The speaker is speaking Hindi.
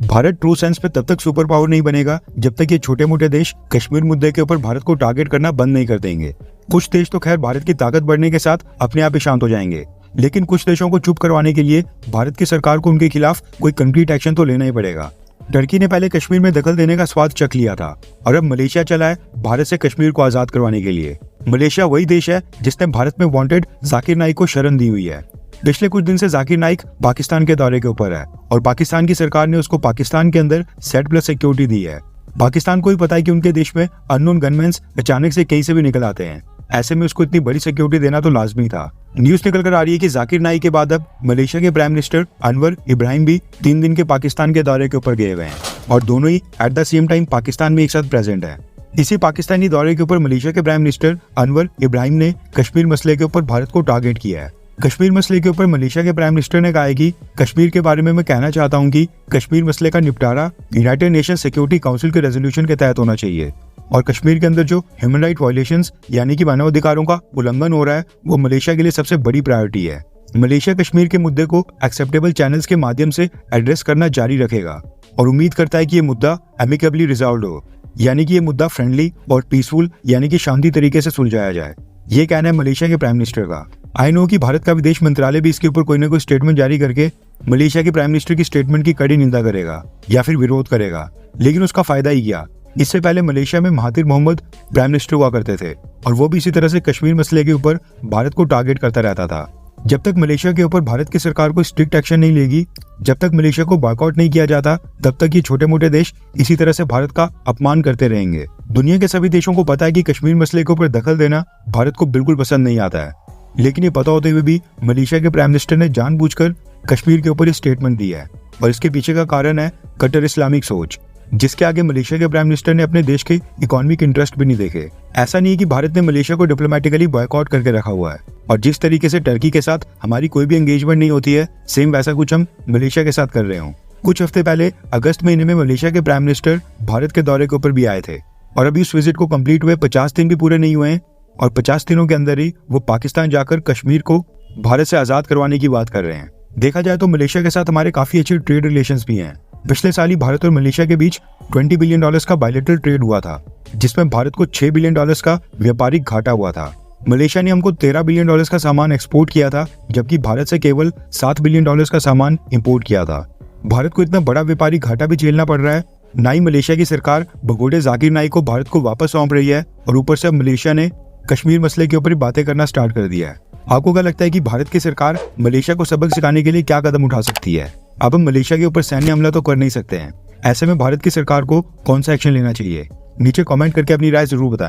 भारत ट्रू सेंस में तब तक सुपर पावर नहीं बनेगा जब तक ये छोटे मोटे देश कश्मीर मुद्दे के ऊपर भारत को टारगेट करना बंद नहीं कर देंगे। कुछ देश तो खैर भारत की ताकत बढ़ने के साथ अपने आप ही शांत हो जाएंगे, लेकिन कुछ देशों को चुप करवाने के लिए भारत की सरकार को उनके खिलाफ कोई कंक्रीट एक्शन तो लेना ही पड़ेगा। टर्की ने पहले कश्मीर में दखल देने का स्वाद चख लिया था और अब मलेशिया चला है भारत से कश्मीर को आजाद करवाने के लिए। मलेशिया वही देश है जिसने भारत में वांटेड जाकिर नाइक को शरण दी हुई है। पिछले कुछ दिन से जाकिर नाइक पाकिस्तान के दौरे के ऊपर है और पाकिस्तान की सरकार ने उसको पाकिस्तान के अंदर सेट प्लस सिक्योरिटी दी है। पाकिस्तान को ही पता है कि उनके देश में अननोन गनमैन्स अचानक से कहीं से भी निकल आते हैं, ऐसे में उसको इतनी बड़ी सिक्योरिटी देना तो लाजमी था। न्यूज निकल कर आ रही है कि जाकिर नाइक के बाद अब मलेशिया के प्राइम मिनिस्टर अनवर इब्राहिम भी 3 दिन के पाकिस्तान के दौरे के ऊपर गए हुए हैं और दोनों ही at the same time Pakistan में एक साथ प्रेजेंट है। इसी पाकिस्तानी दौरे के ऊपर मलेशिया के प्राइम मिनिस्टर अनवर इब्राहिम ने कश्मीर मसले के ऊपर भारत को टारगेट किया है। कश्मीर मसले के ऊपर मलेशिया के प्राइम मिनिस्टर ने कहा है कि कश्मीर के बारे में मैं कहना चाहता हूं कि कश्मीर मसले का निपटारा यूनाइटेड नेशन सिक्योरिटी काउंसिल के रेजोल्यूशन के तहत होना चाहिए और कश्मीर के अंदर जो ह्यूमन राइट वायलेशंस यानी कि मानवाधिकारों का उल्लंघन हो रहा है वो मलेशिया के लिए सबसे बड़ी प्रायोरिटी है। मलेशिया कश्मीर के मुद्दे को एक्सेप्टेबल चैनल्स के माध्यम से एड्रेस करना जारी रखेगा और उम्मीद करता है कि ये मुद्दा एमिकेबली रिजॉल्व हो, यानी कि ये मुद्दा फ्रेंडली और पीसफुल यानी कि शांति तरीके से सुलझाया जाए। ये कहना है मलेशिया के प्राइम मिनिस्टर का। आई नो कि भारत का विदेश मंत्रालय भी इसके ऊपर कोई ना कोई स्टेटमेंट जारी करके मलेशिया के प्राइम मिनिस्टर की स्टेटमेंट की कड़ी निंदा करेगा या फिर विरोध करेगा, लेकिन उसका फायदा ही क्या। इससे पहले मलेशिया में महातिर मोहम्मद प्राइम मिनिस्टर हुआ करते थे और वो भी इसी तरह से कश्मीर मसले के ऊपर भारत को टारगेट करता रहता था। जब तक मलेशिया के ऊपर भारत की सरकार को स्ट्रिक्ट एक्शन नहीं लेगी, जब तक मलेशिया को बॉयकॉट नहीं किया जाता, तब तक ये छोटे मोटे देश इसी तरह से भारत का अपमान करते रहेंगे। दुनिया के सभी देशों को पता है कि कश्मीर मसले के ऊपर दखल देना भारत को बिल्कुल पसंद नहीं आता है, लेकिन ये पता होते हुए भी मलेशिया के प्राइम मिनिस्टर ने जानबूझकर कश्मीर के ऊपर ये स्टेटमेंट दी है और इसके पीछे का कारण है कट्टर इस्लामिक सोच, जिसके आगे मलेशिया के प्राइम मिनिस्टर ने अपने देश के इकोनॉमिक इंटरेस्ट भी नहीं देखे। ऐसा नहीं है कि भारत ने मलेशिया को डिप्लोमेटिकली बॉयकॉट करके रखा हुआ है और जिस तरीके से टर्की के साथ हमारी कोई भी एंगेजमेंट नहीं होती है, सेम वैसा कुछ हम मलेशिया के साथ कर रहे हों। कुछ हफ्ते पहले अगस्त महीने में मलेशिया के प्राइम मिनिस्टर भारत के दौरे के ऊपर भी आए थे और अभी उस विजिट को कंप्लीट हुए 50 दिन भी पूरे नहीं हुए हैं और 50 दिनों के अंदर ही वो पाकिस्तान जाकर कश्मीर को भारत से आजाद करवाने की बात कर रहे हैं। देखा जाए तो मलेशिया के साथ हमारे काफी अच्छे ट्रेड रिलेशंस भी हैं। पिछले साल ही भारत और मलेशिया के बीच $20 बिलियन का बायलैटरल ट्रेड हुआ था, जिसमें भारत को $6 बिलियन का व्यापारिक घाटा हुआ था। मलेशिया ने हमको $13 बिलियन का सामान एक्सपोर्ट किया था, जबकि भारत से केवल $7 बिलियन का सामान इंपोर्ट किया था। भारत को इतना बड़ा व्यापारिक घाटा भी झेलना पड़ रहा है, ना ही मलेशिया की सरकार भगोड़े जाकिर नाइक को भारत को वापस सौंप रही है और ऊपर से अब मलेशिया ने कश्मीर मसले के ऊपर बातें करना स्टार्ट कर दिया है। आपको क्या लगता है कि भारत की सरकार मलेशिया को सबक सिखाने के लिए क्या कदम उठा सकती है? अब हम मलेशिया के ऊपर सैन्य हमला तो कर नहीं सकते हैं, ऐसे में भारत की सरकार को कौन सा एक्शन लेना चाहिए? नीचे कमेंट करके अपनी राय जरूर बताएं।